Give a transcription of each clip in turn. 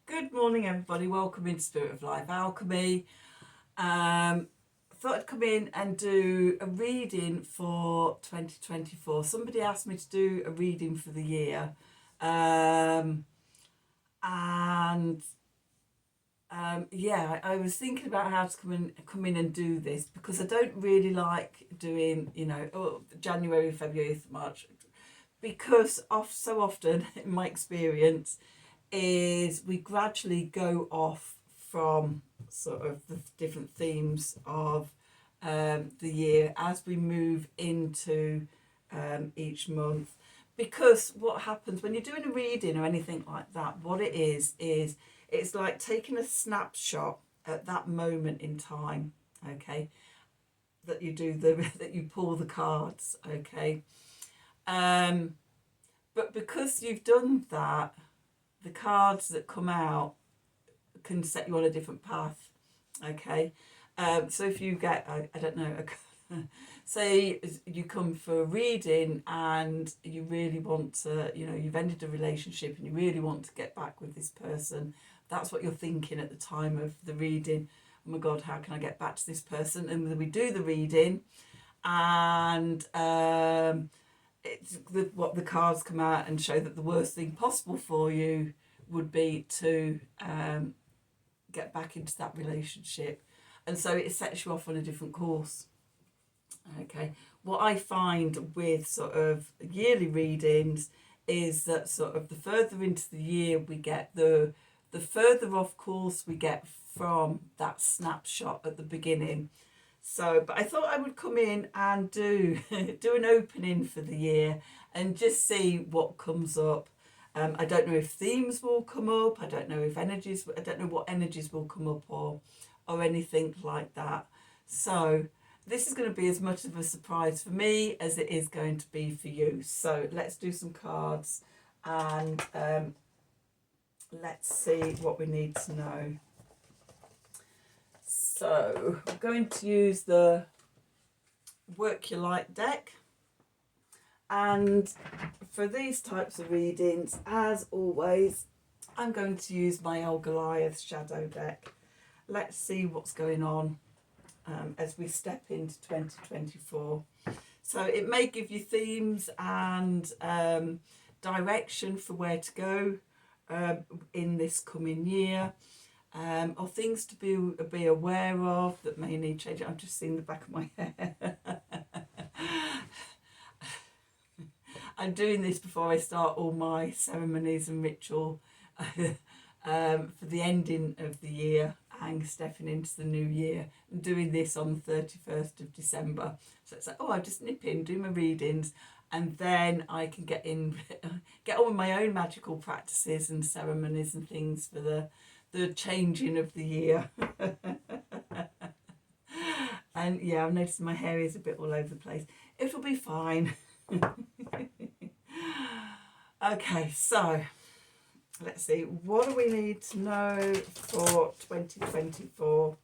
Good morning, everybody. Welcome into Spirit of Life Alchemy. Thought I'd come in and do a reading for 2024. Somebody asked me to do a reading for the year, and yeah, I was thinking about how to come in and do this because I don't really like doing, January, February, March, because so often in my experience is we gradually go off from sort of the different themes of the year as we move into each month. Because what happens when you're doing a reading or anything like that, what it is it's like taking a snapshot at that moment in time, okay, that you do that you pull the cards, okay. But because you've done that, the cards that come out can set you on a different path, okay. So if you get I don't know say you come for a reading and you really want to, you've ended a relationship and you really want to get back with this person, that's what you're thinking at the time of the reading. Oh my god, how can I get back to this person? And then we do the reading, and what the cards come out and show that the worst thing possible for you would be to get back into that relationship, and so it sets you off on a different course. Okay, what I find with sort of yearly readings is that sort of the further into the year we get, the further off course we get from that snapshot at the beginning. So, but I thought I would come in and do do an opening for the year and just see what comes up. I don't know if themes will come up. I don't know if energies. I don't know what energies will come up or anything like that. So this is going to be as much of a surprise for me as it is going to be for you. So let's do some cards and let's see what we need to know. So I'm going to use the Work Your Light deck. And for these types of readings, as always, I'm going to use my El Goliath shadow deck. Let's see what's going on as we step into 2024. So it may give you themes and direction for where to go in this coming year. Or things to be aware of that may need change. I'm just seeing the back of my hair. I'm doing this before I start all my ceremonies and ritual for the ending of the year and stepping into the new year. I'm doing this on the 31st of December. So it's like, oh, I just nip in, do my readings, and then I can get on with my own magical practices and ceremonies and things for the changing of the year. And yeah, I've noticed my hair is a bit all over the place. It'll be fine. Okay, so let's see, what do we need to know for 2024?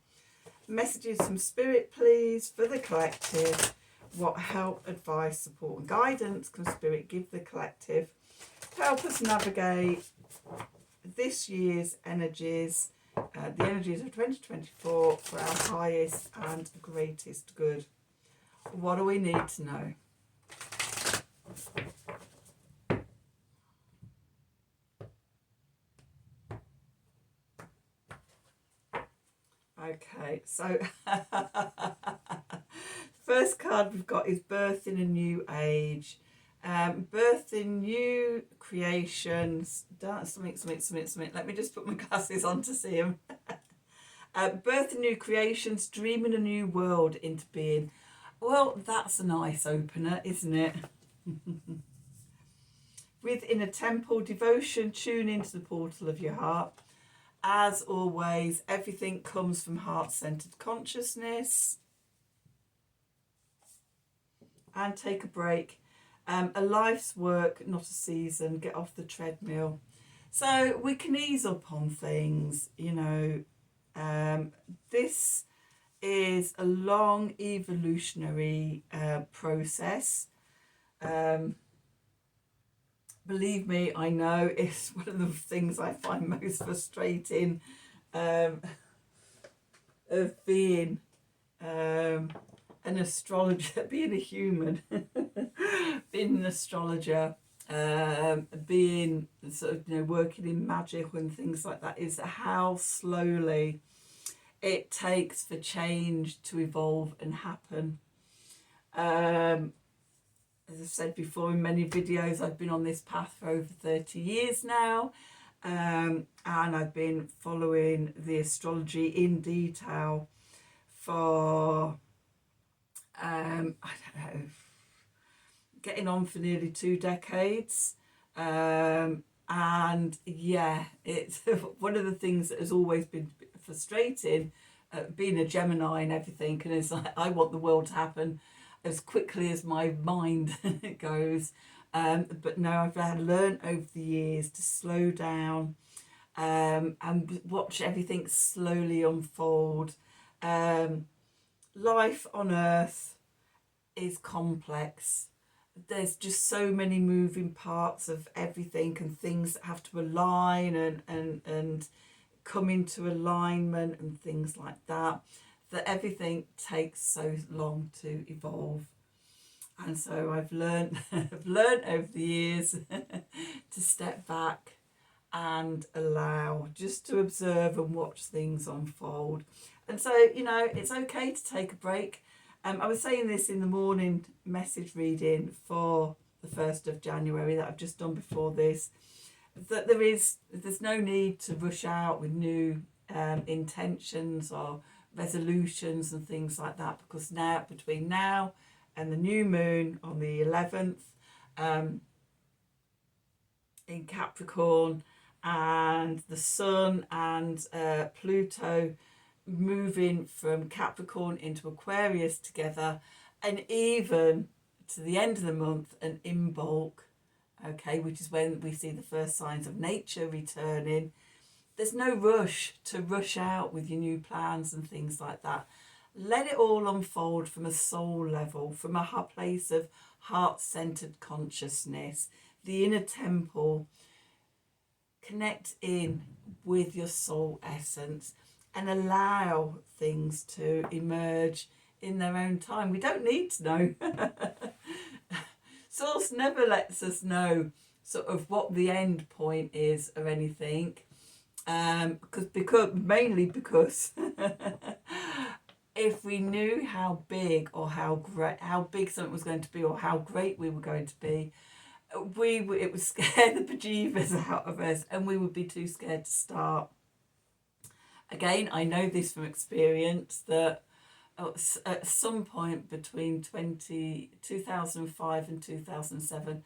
Messages from Spirit, please, for the collective. What help, advice, support and guidance can Spirit give the collective to help us navigate this year's energies, the energies of 2024 for our highest and greatest good? What do we need to know? Okay, so first card we've got is Birthing a New Age. Birthing new creations. Something. Let me just put my glasses on to see them. Birthing new creations, dreaming a new world into being. Well, that's a nice opener, isn't it? Within a temple, devotion, tune into the portal of your heart. As always, everything comes from heart-centered consciousness. And take a break. A life's work, not a season. Get off the treadmill. So we can ease up on things, this is a long evolutionary process. believe me, I know it's one of the things I find most frustrating, of being an astrologer, being a human, being an astrologer, being sort of, working in magic and things like that, is how slowly it takes for change to evolve and happen. As I've said before in many videos, I've been on this path for over 30 years now, and I've been following the astrology in detail for, I don't know, getting on for nearly 2 decades. And yeah, it's one of the things that has always been frustrating, being a Gemini and everything, and it's like I want the world to happen as quickly as my mind goes. But no, I've learned over the years to slow down, and watch everything slowly unfold. Life on Earth is complex. There's just so many moving parts of everything and things that have to align and come into alignment and things like that, that everything takes so long to evolve. And so I've learned over the years to step back and allow, just to observe and watch things unfold. And so, it's okay to take a break. I was saying this in the morning message reading for the 1st of January that I've just done before this, that there's no need to rush out with new intentions or resolutions and things like that, because now, between now and the new moon on the 11th in Capricorn, and the Sun and Pluto moving from Capricorn into Aquarius together, and even to the end of the month and in bulk, okay, which is when we see the first signs of nature returning. There's no rush to rush out with your new plans and things like that. Let it all unfold from a soul level, from a place of heart-centered consciousness, the inner temple. Connect in with your soul essence and allow things to emerge in their own time. We don't need to know. Source never lets us know sort of what the end point is or anything, mainly because if we knew how big or how big something was going to be, or how great we were going to be, it would scare the bejeebers out of us, and we would be too scared to start. Again, I know this from experience that at some point between 2005 and 2007,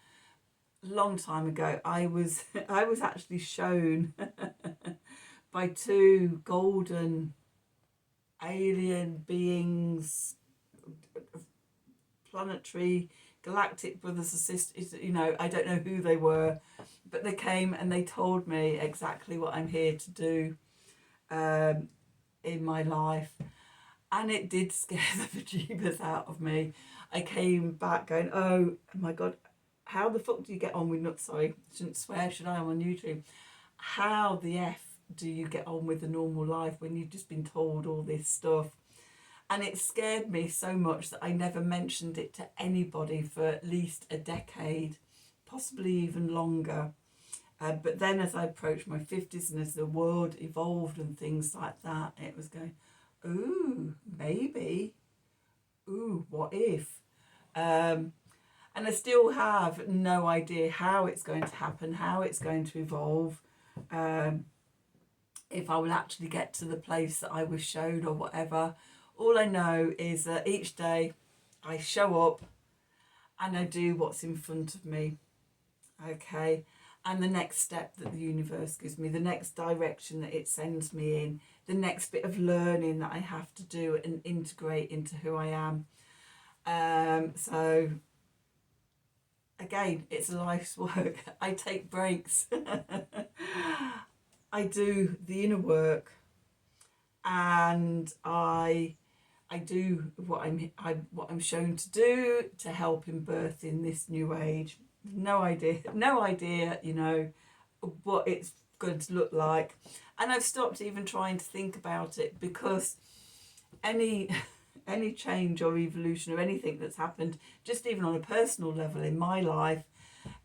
a long time ago, I was actually shown by 2 golden alien beings, planetary galactic brothers and sisters. I don't know who they were, but they came and they told me exactly what I'm here to do in my life, and it did scare the bejeebers out of me. I came back going, oh my god, how the fuck do you get on with sorry, shouldn't swear, should I, on YouTube? How the F do you get on with a normal life when you've just been told all this stuff? And it scared me so much that I never mentioned it to anybody for at least a decade, possibly even longer. But then as I approached my 50s and as the world evolved and things like that, it was going, ooh, maybe, ooh, what if? And I still have no idea how it's going to happen, how it's going to evolve, if I will actually get to the place that I was shown or whatever. All I know is that each day I show up and I do what's in front of me, okay? And the next step that the universe gives me, the next direction that it sends me in, the next bit of learning that I have to do and integrate into who I am. So again, it's a life's work. I take breaks. I do the inner work, and I do what I'm shown to do to help in birth in this new age. no idea, no idea, you know, what it's going to look like. And I've stopped even trying to think about it, because any any change or evolution or anything that's happened, just even on a personal level in my life,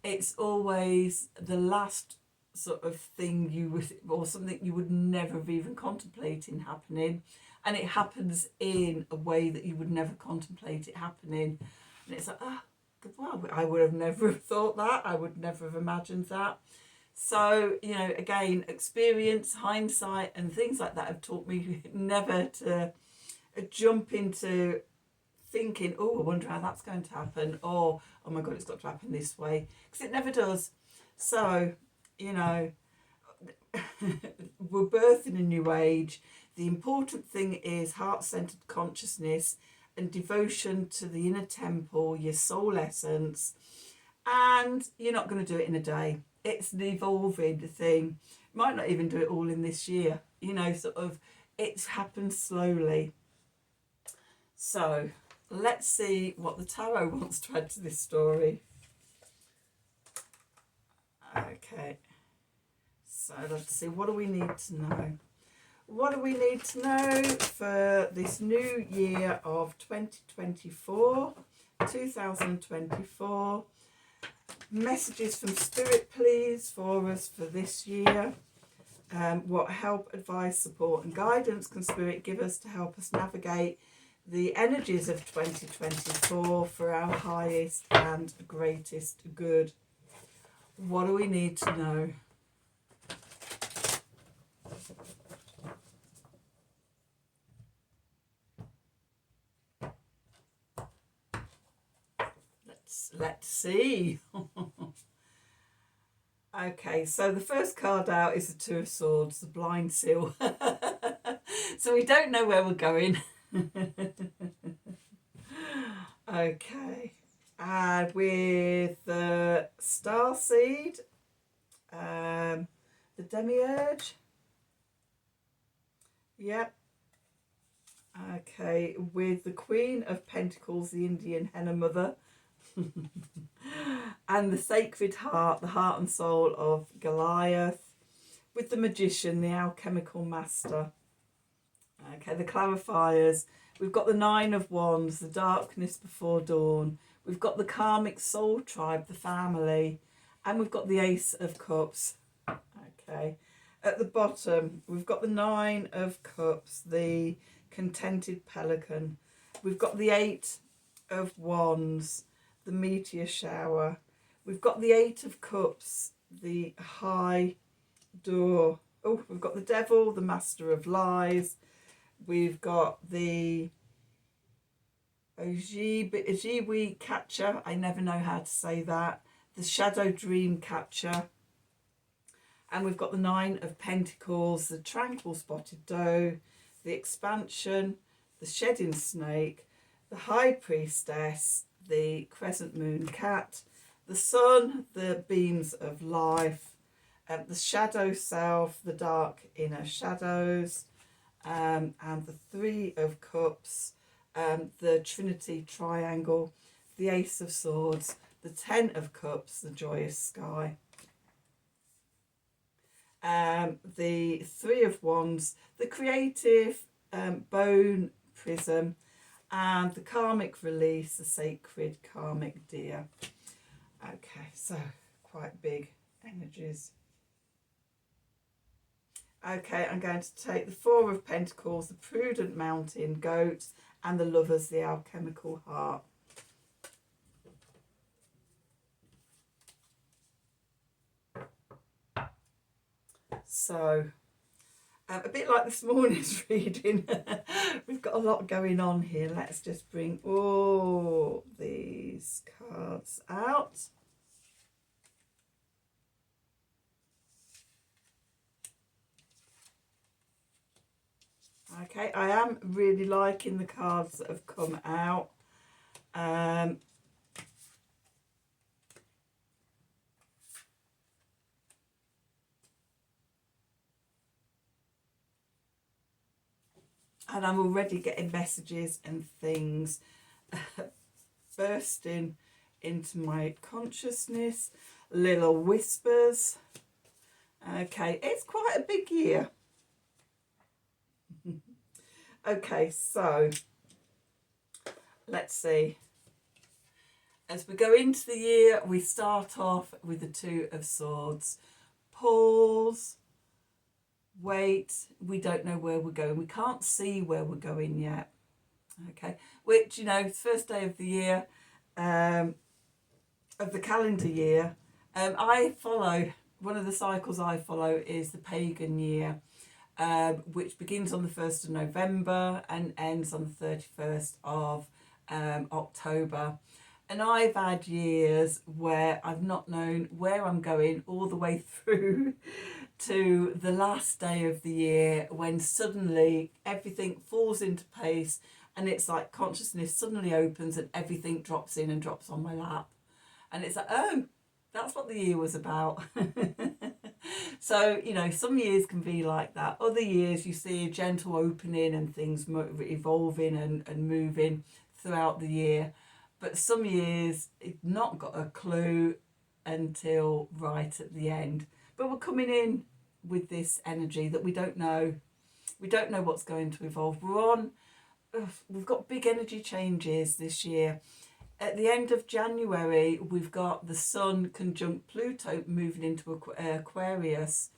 it's always the last sort of thing you would, or something you would never have even contemplated happening, and it happens in a way that you would never contemplate it happening, and it's like, ah, oh, well, I would have never thought that, I would never have imagined that. So, you know, again, experience, hindsight and things like that have taught me never to jump into thinking, oh, I wonder how that's going to happen, or oh my God, it's got to happen this way, because it never does. So, you know, we're birthing a new age. The important thing is heart-centered consciousness and devotion to the inner temple, your soul essence, and you're not going to do it in a day. It's an evolving thing. Might not even do it all in this year, you know, sort of, it's happened slowly. So let's see what the tarot wants to add to this story. Okay, so let's see, what do we need to know? What do we need to know for this new year of 2024? Messages from Spirit, please, for us for this year. What help, advice, support and guidance can Spirit give us to help us navigate the energies of 2024 for our highest and greatest good? What do we need to know? Let's see. Okay, so the first card out is the Two of Swords, the blind seal. So we don't know where we're going. Okay, and with the Starseed, the Demiurge. Yep. Okay, with the Queen of Pentacles, the Indian Henna Mother. And the Sacred Heart, the heart and soul of Goliath. With the Magician, the Alchemical Master. Okay, the clarifiers. We've got the Nine of Wands, the Darkness Before Dawn. We've got the Karmic Soul Tribe, the family. And we've got the Ace of Cups. Okay. At the bottom, we've got the Nine of Cups, the Contented Pelican. We've got the Eight of Wands, the Meteor Shower. We've got the Eight of Cups, the High Door. Oh, we've got the Devil, the Master of Lies. We've got the Ojiwi Catcher. I never know how to say that. The Shadow Dream Catcher. And we've got the Nine of Pentacles, the Tranquil Spotted Doe, the Expansion, the Shedding Snake, the High Priestess, the Crescent Moon Cat, the Sun, the Beams of Life, the Shadow Self, the Dark Inner Shadows, and the Three of Cups, the Trinity Triangle, the Ace of Swords, the Ten of Cups, the Joyous Sky, the Three of Wands, the Creative Bone Prism, and the Karmic Release, the Sacred Karmic Deer. Okay, so quite big energies. Okay, I'm going to take the Four of Pentacles, the Prudent Mountain Goat, and the Lovers, the Alchemical Heart. So, a bit like this morning's reading, we've got a lot going on here. Let's just bring all these cards out. Okay, I am really liking the cards that have come out. And I'm already getting messages and things bursting into my consciousness. Little whispers. Okay, it's quite a big year. Okay, so let's see. As we go into the year, we start off with the Two of Swords. Pause, wait, we don't know where we're going. We can't see where we're going yet. Okay, which, you know, it's first day of the year, of the calendar year. I follow, one of the cycles I follow is the pagan year, which begins on the 1st of November and ends on the 31st of October. And I've had years where I've not known where I'm going all the way through to the last day of the year, when suddenly everything falls into place and it's like consciousness suddenly opens and everything drops in and drops on my lap. And it's like, oh, that's what the year was about. So, you know, some years can be like that. Other years you see a gentle opening and things evolving and moving throughout the year. But some years it's not got a clue until right at the end. But we're coming in with this energy that we don't know. We don't know what's going to evolve. We've got big energy changes this year. At the end of January, we've got the Sun conjunct Pluto moving into Aquarius.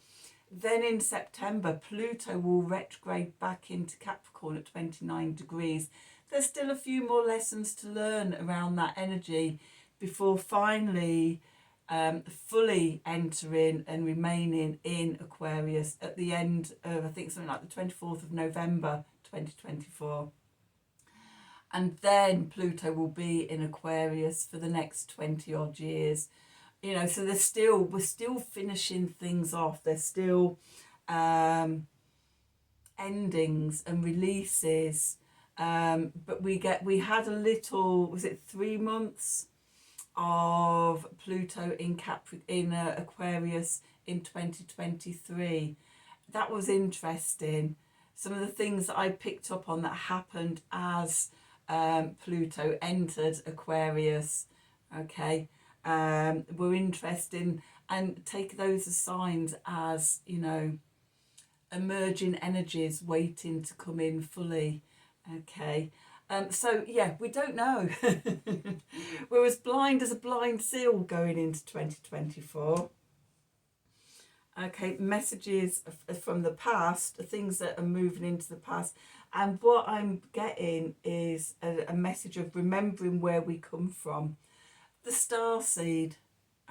Then in September, Pluto will retrograde back into Capricorn at 29 degrees. There's still a few more lessons to learn around that energy before finally fully entering and remaining in Aquarius at the end of, I think, something like the 24th of November 2024. And then Pluto will be in Aquarius for the next 20 odd years. You know, so we're still finishing things off. There's still endings and releases. But we had a little, was it 3 months of Pluto in Aquarius in 2023. That was interesting. Some of the things that I picked up on that happened as Pluto entered Aquarius, okay, were interesting, and take those as signs as, you know, emerging energies waiting to come in fully, okay. So yeah, we don't know. We're as blind as a blind seal going into 2024. Okay, messages from the past, things that are moving into the past. And what I'm getting is a message of remembering where we come from. The star seed,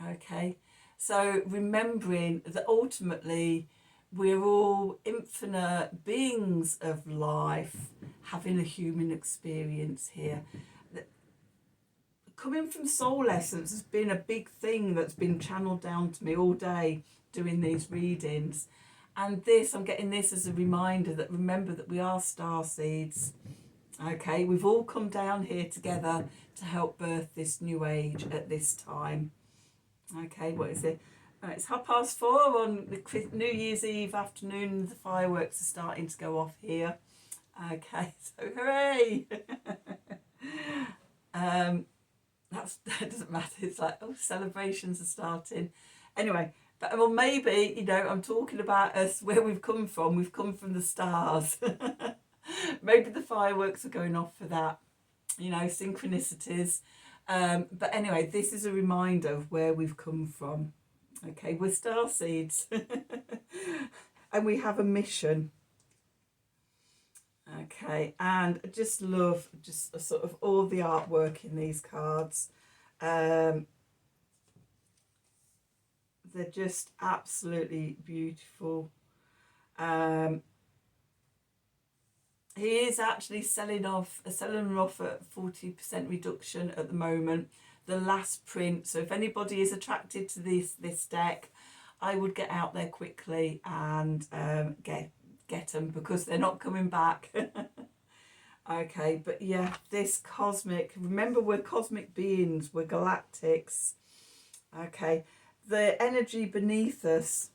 okay? So remembering that ultimately we're all infinite beings of life having a human experience here. Coming from soul essence has been a big thing that's been channeled down to me all day doing these readings. And I'm getting this as a reminder that remember that we are star seeds. Okay, we've all come down here together to help birth this new age at this time. Okay, what is it? It's 4:30 on the New Year's Eve afternoon, and the fireworks are starting to go off here. Okay, so hooray! That doesn't matter. It's like, oh, celebrations are starting. Anyway, but well, maybe, you know, I'm talking about us, where we've come from. We've come from the stars. Maybe the fireworks are going off for that, you know, synchronicities. But anyway, this is a reminder of where we've come from. Okay, we're star seeds. And we have a mission. Okay, and I just love just sort of all the artwork in these cards. They're just absolutely beautiful. He is actually selling off at 40% reduction at the moment. The last print. So if anybody is attracted to this deck, I would get out there quickly and get them, because they're not coming back. Okay, but yeah, this cosmic, remember we're cosmic beings, we're galactics. Okay, the energy beneath us,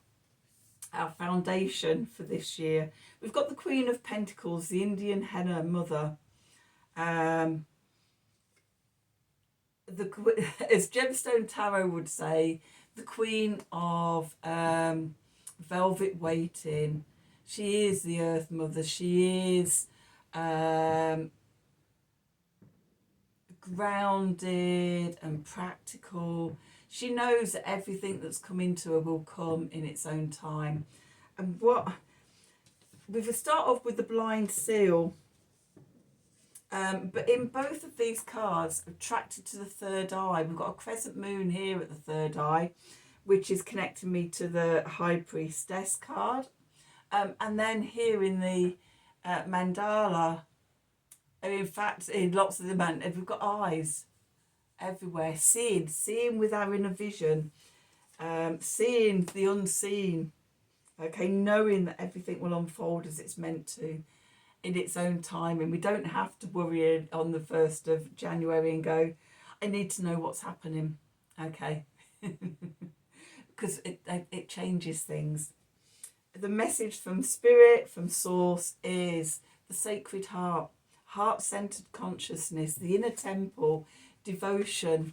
our foundation for this year, we've got the Queen of Pentacles, the Indian henna mother. as Gemstone Tarot would say, the Queen of Velvet Waiting. She is the Earth Mother. She is grounded and practical. She knows that everything that's coming to her will come in its own time. And what we will start off with the blind seal. But in both of these cards, attracted to the third eye, we've got a crescent moon here at the third eye, which is connecting me to the High Priestess card. And then here in the mandala, in fact, in lots of the mandalas, we've got eyes everywhere, seeing with our inner vision, seeing the unseen, okay, knowing that everything will unfold as it's meant to in its own time, and we don't have to worry on the 1st of January and go, I need to know what's happening, okay, because it changes things. The message from Spirit, from Source, is the sacred heart, heart-centered consciousness, the inner temple, devotion,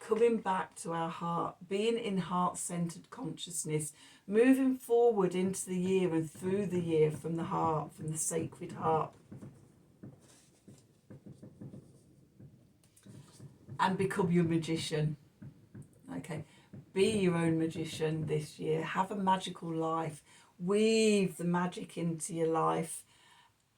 coming back to our heart, being in heart-centered consciousness, moving forward into the year and through the year from the heart, from the sacred heart. And become your magician. Okay, be your own magician this year. Have a magical life. Weave the magic into your life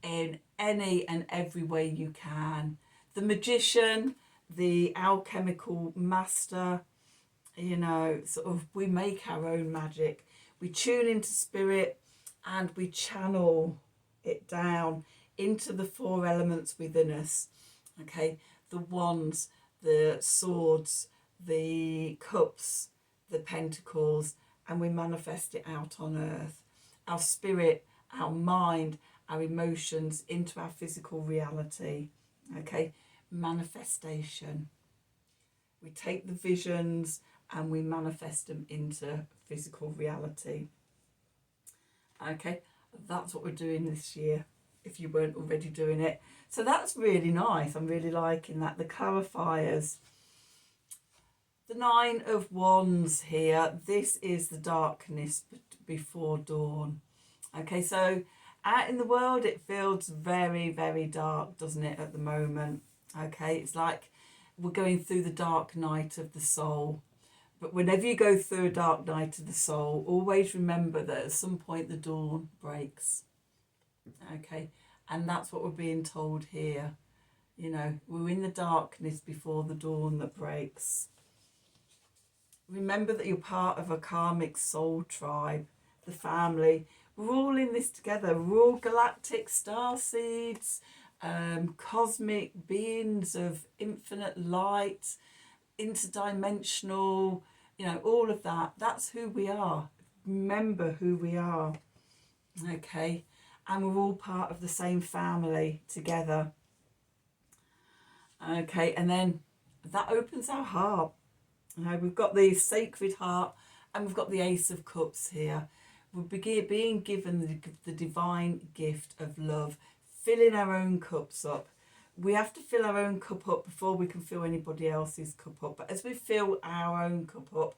in any and every way you can. The magician, the alchemical master, you know, sort of, we make our own magic. We tune into spirit and we channel it down into the 4 elements within us. Okay, the wands, the swords, the cups, the pentacles, and we manifest it out on earth. Our spirit, our mind, our emotions into our physical reality. Okay, manifestation. We take the visions and we manifest them into physical reality. Okay, that's what we're doing this year, if you weren't already doing it. So that's really nice. I'm really liking that. The clarifiers. The 9 of Wands here. This is the darkness before dawn. Okay, so out in the world it feels very, very dark, doesn't it, at the moment? Okay, it's like we're going through the dark night of the soul. But whenever you go through a dark night of the soul, always remember that at some point the dawn breaks. Okay, and that's what we're being told here. You know, we're in the darkness before the dawn that breaks. Remember that you're part of a karmic soul tribe, the family. We're all in this together. We're all galactic star seeds, cosmic beings of infinite light, interdimensional, you know, all of that. That's who we are. Remember who we are. Okay, and we're all part of the same family together. Okay, and then that opens our heart. We've got the Sacred Heart and we've got the Ace of Cups here. We're being given the divine gift of love, filling our own cups up. We have to fill our own cup up before we can fill anybody else's cup up. But as we fill our own cup up,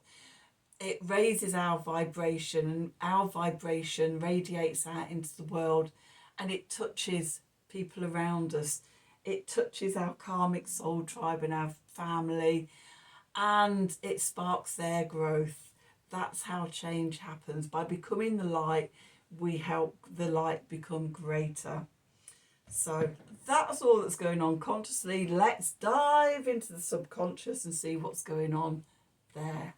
it raises our vibration, and our vibration radiates out into the world, and it touches people around us. It touches our karmic soul tribe and our family, and it sparks their growth. That's how change happens. By becoming the light, we help the light become greater. So that's all that's going on consciously. Let's dive into the subconscious and see what's going on there.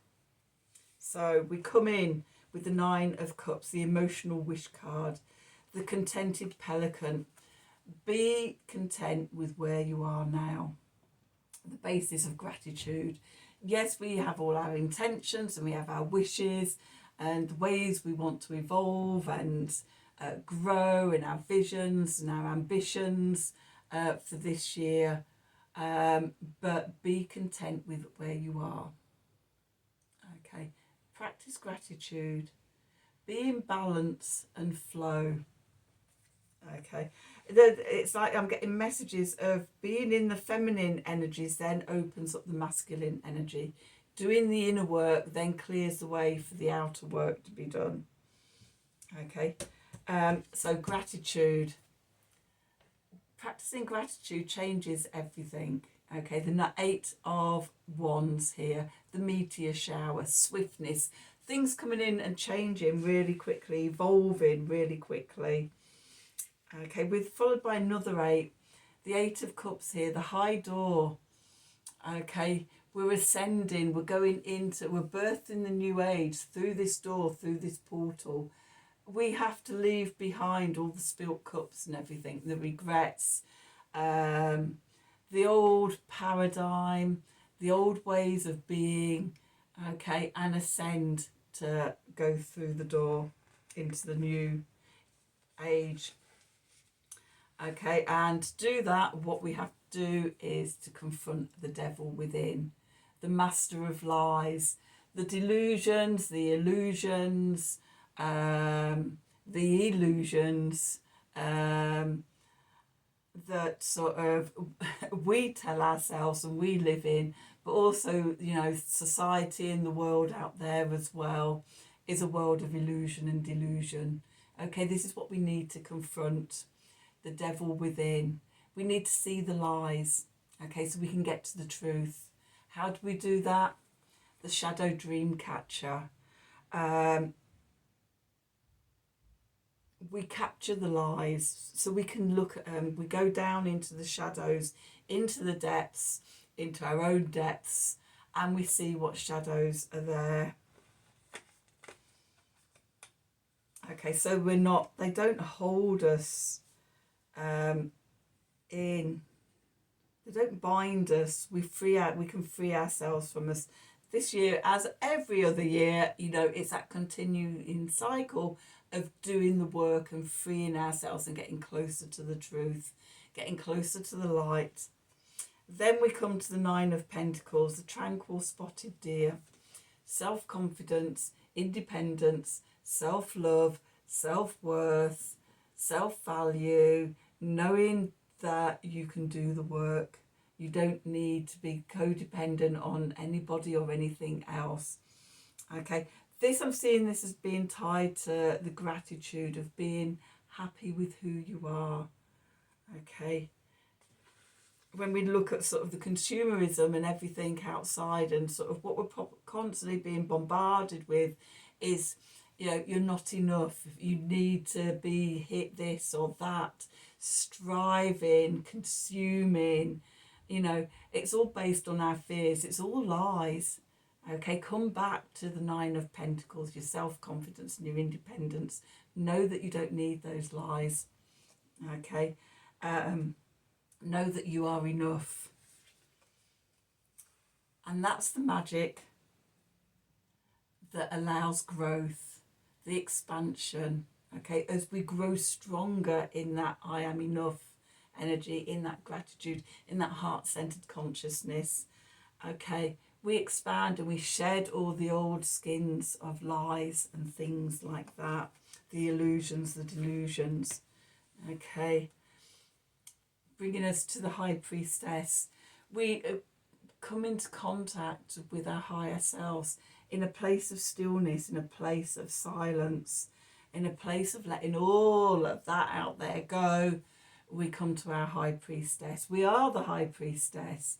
So we come in with the 9 of Cups, the emotional wish card, the contented pelican. Be content with where you are now. The basis of gratitude. Yes, we have all our intentions and we have our wishes and the ways we want to evolve and grow in our visions and our ambitions for this year. But be content with where you are. Okay. Practice gratitude. Be in balance and flow. Okay. It's like I'm getting messages of being in the feminine energies then opens up the masculine energy. Doing the inner work then clears the way for the outer work to be done. Okay, so gratitude. Practicing gratitude changes everything. Okay, the 8 of Wands here, the meteor shower, swiftness, things coming in and changing really quickly, evolving really quickly. Okay, with followed by another 8, the 8 of Cups here, the high door. Okay, we're ascending, we're birthing the new age through this door, through this portal. We have to leave behind all the spilt cups and everything, the regrets, the old paradigm, the old ways of being, okay, and ascend to go through the door into the new age. Okay, and to do that, what we have to do is to confront the devil within, the master of lies, the delusions, the illusions, the illusions that sort of we tell ourselves and we live in, but also, you know, society and the world out there as well is a world of illusion and delusion. Okay, this is what we need to confront, the devil within. We need to see the lies, okay, so we can get to the truth. How do we do that? The shadow dream catcher. We capture the lies, so we can look at we go down into the shadows, into the depths, into our own depths, and we see what shadows are there. Okay, so they don't hold us in, they don't bind us. We can free ourselves from us. This year, as every other year, you know, it's that continuing cycle of doing the work and freeing ourselves and getting closer to the truth, getting closer to the light. Then we come to the 9 of Pentacles, the tranquil spotted deer. Self-confidence, independence, self-love, self-worth, self-value, knowing that you can do the work. You don't need to be codependent on anybody or anything else. Okay, I'm seeing this as being tied to the gratitude of being happy with who you are. Okay, when we look at sort of the consumerism and everything outside, and sort of what we're constantly being bombarded with is, you know, you're not enough, you need to be hit this or that, striving, consuming, you know, it's all based on our fears, it's all lies. Okay, come back to the 9 of Pentacles, your self-confidence and your independence. Know that you don't need those lies. Okay, know that you are enough. And that's the magic that allows growth, the expansion. Okay, as we grow stronger in that I am enough energy, in that gratitude, in that heart-centered consciousness. Okay, we expand and we shed all the old skins of lies and things like that, the illusions, the delusions. Okay, bringing us to the High Priestess. We come into contact with our higher selves in a place of stillness, in a place of silence, in a place of letting all of that out there go. We come to our High Priestess. We are the High Priestess.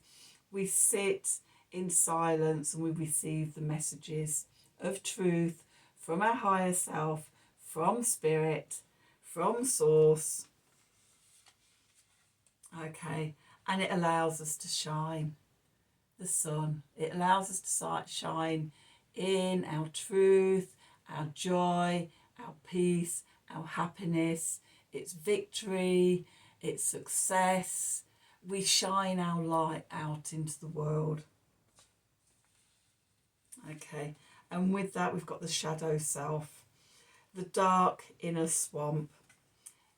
We sit in silence and we receive the messages of truth from our higher self, from spirit, from source. Okay, and it allows us to shine the sun. It allows us to shine in our truth, our joy, our peace, our happiness. It's victory, it's success. We shine our light out into the world. Okay, and with that we've got the shadow self, the dark inner swamp.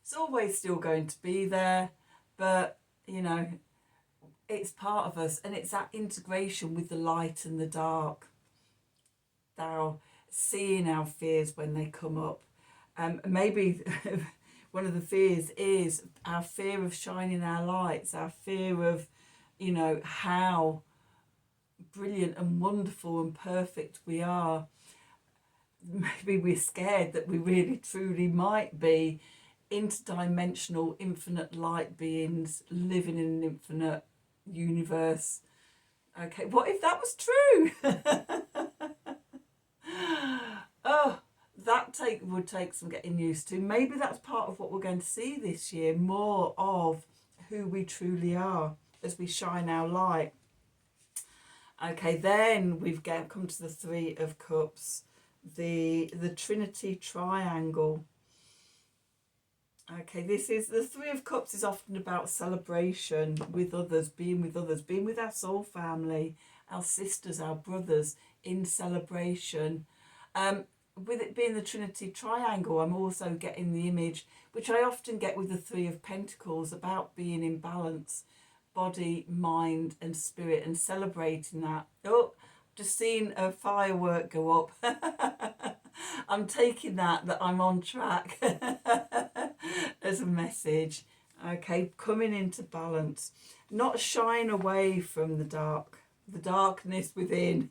It's always still going to be there, but you know, it's part of us, and it's that integration with the light and the dark. They're seeing our fears when they come up. Maybe one of the fears is our fear of shining our lights, our fear of, you know, how brilliant and wonderful and perfect we are. Maybe we're scared that we really truly might be interdimensional, infinite light beings living in an infinite universe. Okay, what if that was true? Oh, that would take some getting used to. Maybe that's part of what we're going to see this year, more of who we truly are as we shine our light. Okay, then we've come to the Three of Cups, the Trinity Triangle. Okay, this is the Three of Cups is often about celebration with others, being with our soul family, our sisters, our brothers in celebration. With it being the Trinity Triangle, I'm also getting the image, which I often get with the Three of Pentacles, about being in balance, body, mind and spirit, and celebrating that. Oh, just seen a firework go up. I'm taking that I'm on track as a message. Okay, coming into balance, not shying away from the darkness within.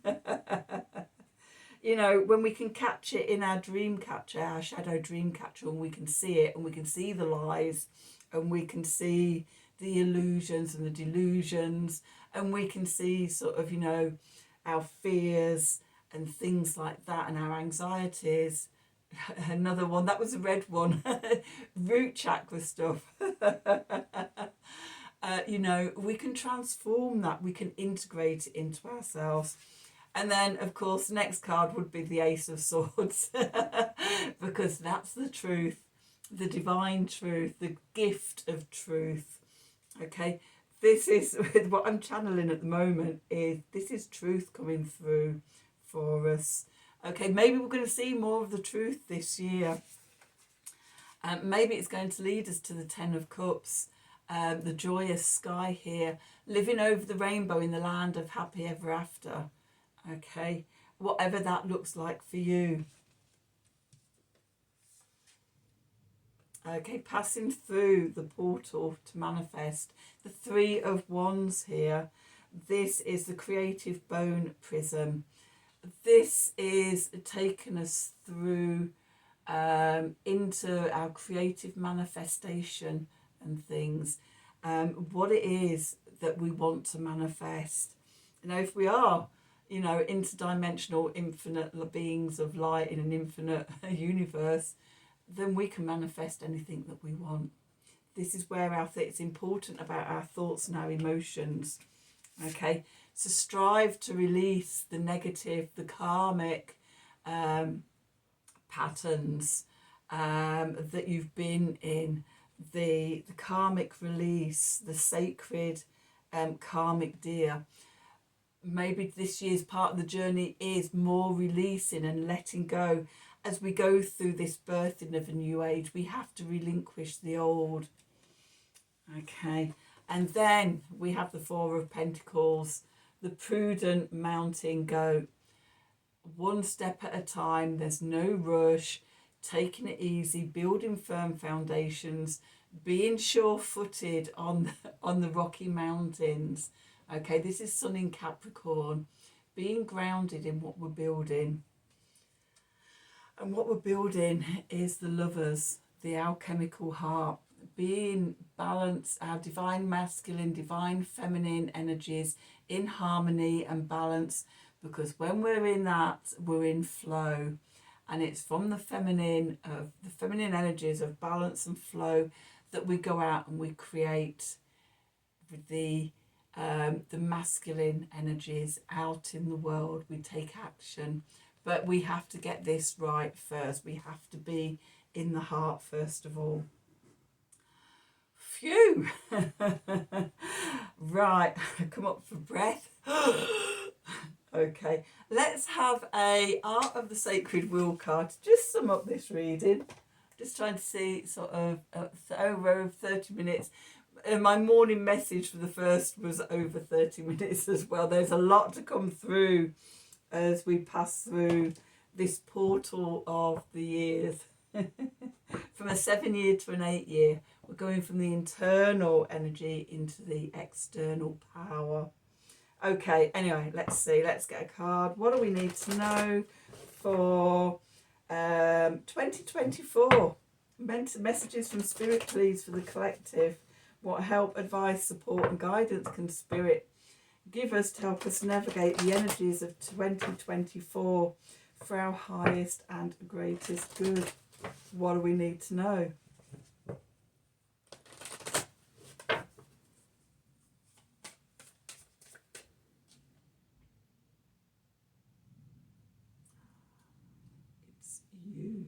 You know, when we can catch it in our dream catcher, our shadow dream catcher, and we can see it, and we can see the lies, and we can see the illusions and the delusions, and we can see sort of, you know, our fears and things like that, and our anxieties. Another one, that was a red one, root chakra stuff. You know, we can transform that, we can integrate it into ourselves. And then, of course, next card would be the Ace of Swords, because that's the truth, the divine truth, the gift of truth. Okay, this is what I'm channeling at the moment. This is truth coming through for us. Okay, maybe we're going to see more of the truth this year. Maybe it's going to lead us to the Ten of Cups, the joyous sky here, living over the rainbow in the land of happy ever after. Okay, whatever that looks like for you. Okay, passing through the portal to manifest. The Three of Wands here. This is the creative bone prism. This is taking us through into our creative manifestation and things. What it is that we want to manifest. You know, if we are, you know, interdimensional, infinite beings of light in an infinite universe, then we can manifest anything that we want. This is where it's important about our thoughts and our emotions. Okay, so strive to release the negative, the karmic patterns that you've been in, the karmic release, the sacred karmic deer. Maybe this year's part of the journey is more releasing and letting go. As we go through this birthing of a new age, we have to relinquish the old. Okay, and then we have the Four of Pentacles, the prudent mountain goat. One step at a time, there's no rush, taking it easy, building firm foundations, being sure-footed on the Rocky Mountains. Okay, this is Sun in Capricorn, being grounded in what we're building. And what we're building is the Lovers, the alchemical heart, being balanced, our divine masculine, divine feminine energies in harmony and balance, because when we're in that, we're in flow. And it's from the feminine energies of balance and flow that we go out and we create the masculine energies out in the world. We take action, but we have to get this right first. We have to be in the heart first of all. Phew. Right, come up for breath. Okay, let's have a Art of the Sacred Wheel card to just sum up this reading. Just trying to see sort of over 30 minutes. My morning message for the first was over 30 minutes as well. There's a lot to come through as we pass through this portal of the years. From a 7-year to an 8-year. We're going from the internal energy into the external power. Okay, anyway, let's see. Let's get a card. What do we need to know for 2024? Messages from Spirit, please, for the collective. What help, advice, support and guidance can Spirit give us to help us navigate the energies of 2024 for our highest and greatest good? What do we need to know? It's you.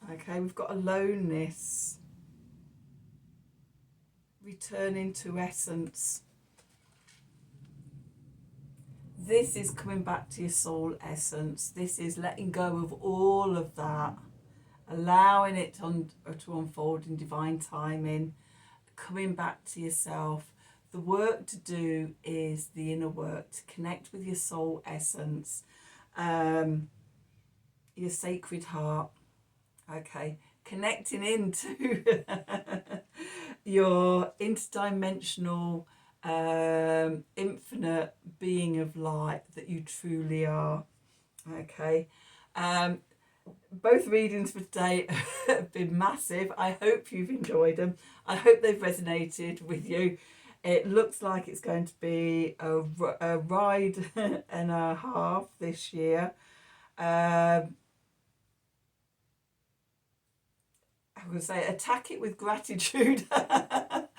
Okay, we've got aloneness. Returning to essence. This is coming back to your soul essence. This is letting go of all of that, allowing it to unfold in divine timing, coming back to yourself. The work to do is the inner work, to connect with your soul essence, your sacred heart. Okay, connecting into your interdimensional, infinite being of light that you truly are. Okay, both readings for today have been massive. I hope you've enjoyed them. I hope they've resonated with you. It looks like it's going to be a ride and a half this year. I would say attack it with gratitude, but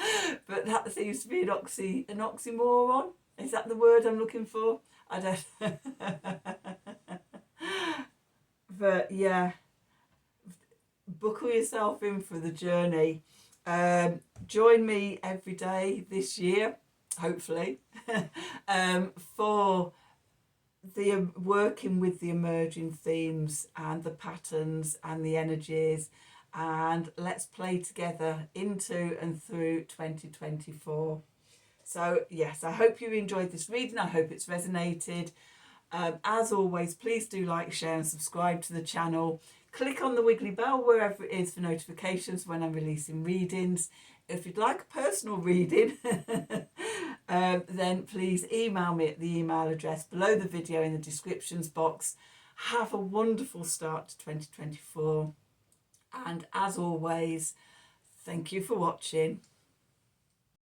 that seems to be an oxymoron. Is that the word I'm looking for? I don't. But yeah, buckle yourself in for the journey. Join me every day this year, hopefully, for the working with the emerging themes and the patterns and the energies, and let's play together into and through 2024. So yes, I hope you enjoyed this reading. I hope it's resonated. As always, please do like, share and subscribe to the channel. Click on the wiggly bell wherever it is for notifications when I'm releasing readings. If you'd like a personal reading, then please email me at the email address below the video in the descriptions box. Have a wonderful start to 2024. And as always, thank you for watching.